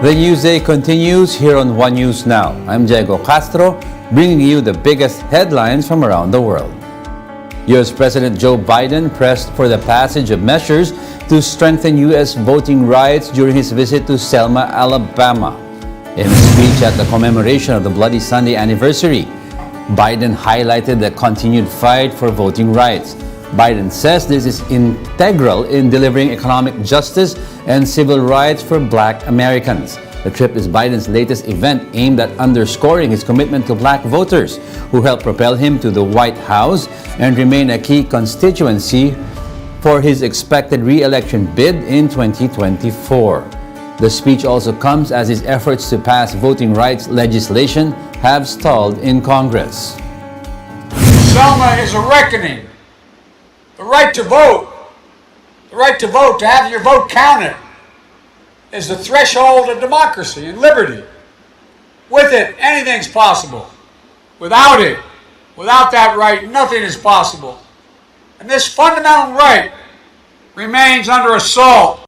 The news day continues here on One News Now. I'm Diego Castro, bringing you the biggest headlines from around the world. U.S. President Joe Biden pressed for the passage of measures to strengthen U.S. voting rights during his visit to Selma, Alabama. In a speech at the commemoration of the Bloody Sunday anniversary, Biden highlighted the continued fight for voting rights. Biden says this is integral in delivering economic justice and civil rights for Black Americans. The trip is Biden's latest event aimed at underscoring his commitment to Black voters who helped propel him to the White House and remain a key constituency for his expected re-election bid in 2024. The speech also comes as his efforts to pass voting rights legislation have stalled in Congress. Selma is a reckoning. The right to vote, to have your vote counted, is the threshold of democracy and liberty. With it, anything's possible. Without it, without that right, nothing is possible. And this fundamental right remains under assault.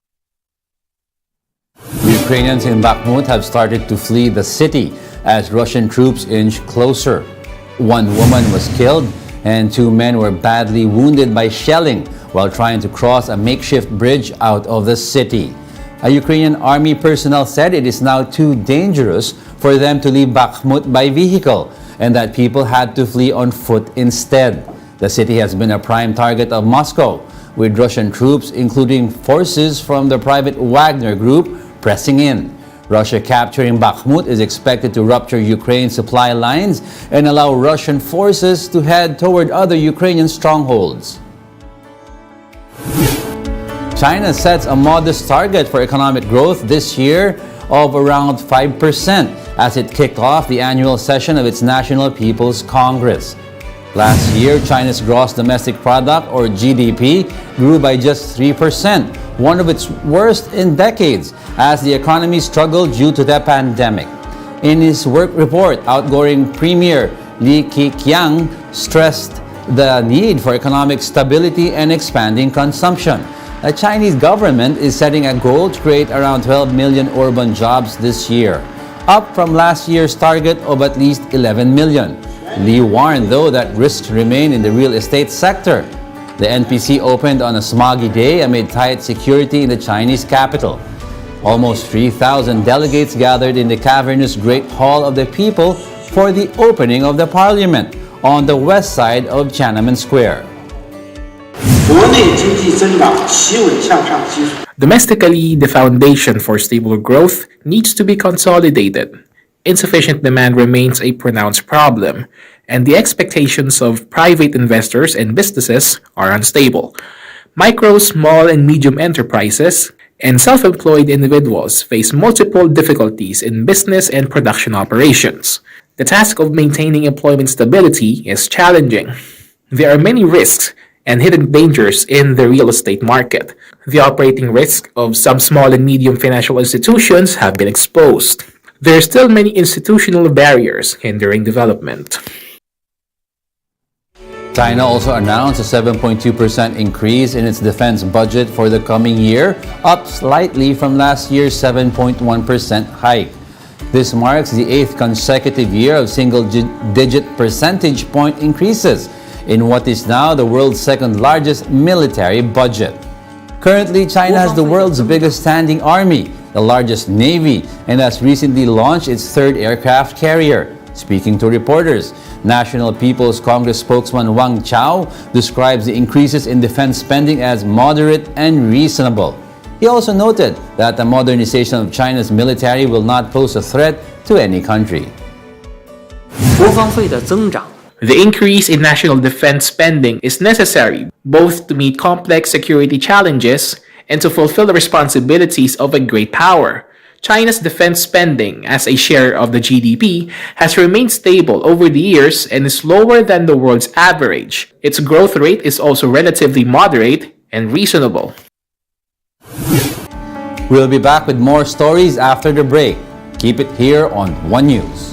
Ukrainians in Bakhmut have started to flee the city as Russian troops inch closer. One woman was killed and two men were badly wounded by shelling while trying to cross a makeshift bridge out of the city. A Ukrainian army personnel said it is now too dangerous for them to leave Bakhmut by vehicle and that people had to flee on foot instead. The city has been a prime target of Moscow, with Russian troops, including forces from the private Wagner group, pressing in. Russia capturing Bakhmut is expected to rupture Ukraine's supply lines and allow Russian forces to head toward other Ukrainian strongholds. China sets a modest target for economic growth this year of around 5% as it kicked off the annual session of its National People's Congress. Last year, China's gross domestic product, or GDP, grew by just 3%, one of its worst in decades, as the economy struggled due to the pandemic. In his work report, outgoing Premier Li Keqiang stressed the need for economic stability and expanding consumption. The Chinese government is setting a goal to create around 12 million urban jobs this year, up from last year's target of at least 11 million. Li warned, though, that risks remain in the real estate sector. The NPC opened on a smoggy day amid tight security in the Chinese capital. Almost 3,000 delegates gathered in the cavernous Great Hall of the People for the opening of the parliament on the west side of Tiananmen Square. Domestically, the foundation for stable growth needs to be consolidated. Insufficient demand remains a pronounced problem, and the expectations of private investors and businesses are unstable. Micro, small, and medium enterprises and self-employed individuals face multiple difficulties in business and production operations. The task of maintaining employment stability is challenging. There are many risks and hidden dangers in the real estate market. The operating risk of some small and medium financial institutions have been exposed. There are still many institutional barriers hindering development. China also announced a 7.2% increase in its defense budget for the coming year, up slightly from last year's 7.1% hike. This marks the 8th consecutive year of single-digit percentage point increases in what is now the world's second largest military budget. Currently, China has the world's biggest standing army, the largest navy, and has recently launched its third aircraft carrier. Speaking to reporters, National People's Congress spokesman Wang Chao describes the increases in defense spending as moderate and reasonable. He also noted that the modernization of China's military will not pose a threat to any country. The increase in national defense spending is necessary both to meet complex security challenges and to fulfill the responsibilities of a great power. China's defense spending as a share of the GDP has remained stable over the years and is lower than the world's average. Its growth rate is also relatively moderate and reasonable. We'll be back with more stories after the break. Keep it here on One News.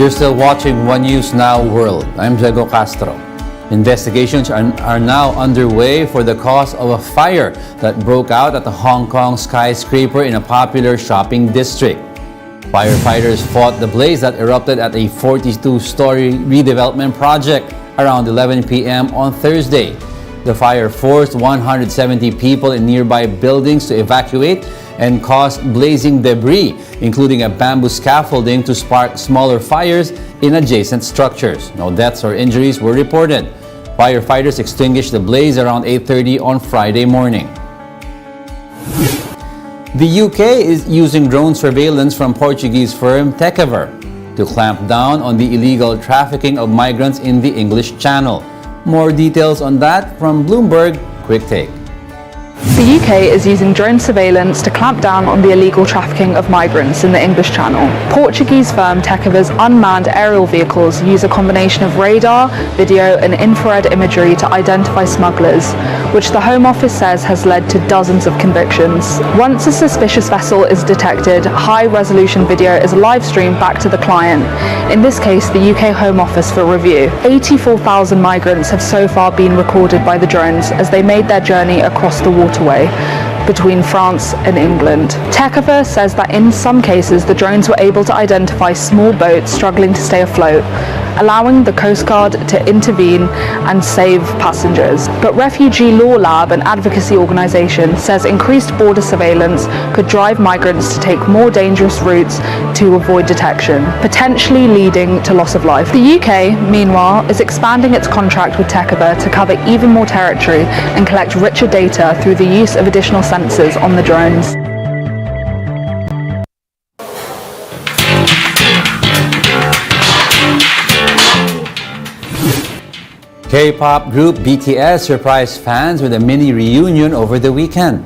You're still watching One News Now World. I'm Diego Castro. Investigations are now underway for the cause of a fire that broke out at the Hong Kong skyscraper in a popular shopping district. Firefighters fought the blaze that erupted at a 42-story redevelopment project around 11 p.m. on Thursday. The fire forced 170 people in nearby buildings to evacuate and caused blazing debris, including a bamboo scaffolding to spark smaller fires in adjacent structures. No deaths or injuries were reported. Firefighters extinguished the blaze around 8:30 on Friday morning. The UK is using drone surveillance from Portuguese firm Tecaver to clamp down on the illegal trafficking of migrants in the English Channel. More details on that from Bloomberg. Quick Take. The UK is using drone surveillance to clamp down on the illegal trafficking of migrants in the English Channel. Portuguese firm Tecaver's unmanned aerial vehicles use a combination of radar, video and infrared imagery to identify smugglers, which the Home Office says has led to dozens of convictions. Once a suspicious vessel is detected, high-resolution video is live-streamed back to the client, in this case the UK Home Office, for review. 84,000 migrants have so far been recorded by the drones as they made their journey across the waterway between France and England. Tecaver says that in some cases the drones were able to identify small boats struggling to stay afloat, allowing the Coast Guard to intervene and save passengers. But Refugee Law Lab, an advocacy organisation, says increased border surveillance could drive migrants to take more dangerous routes to avoid detection, potentially leading to loss of life. The UK, meanwhile, is expanding its contract with Tecaver to cover even more territory and collect richer data through the use of additional sensors on the drones. K-pop group BTS surprised fans with a mini reunion over the weekend.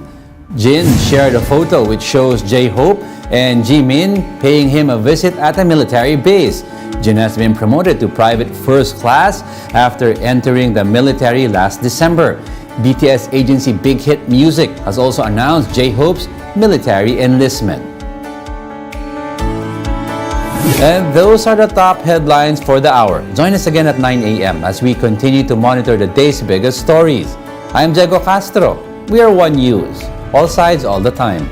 Jin shared a photo which shows J-Hope and Jimin paying him a visit at a military base. Jin has been promoted to private first class after entering the military last December. BTS agency Big Hit Music has also announced J-Hope's military enlistment. And those are the top headlines for the hour. Join us again at 9 a.m. as we continue to monitor the day's biggest stories. I'm Diego Castro. We are One News. All sides, all the time.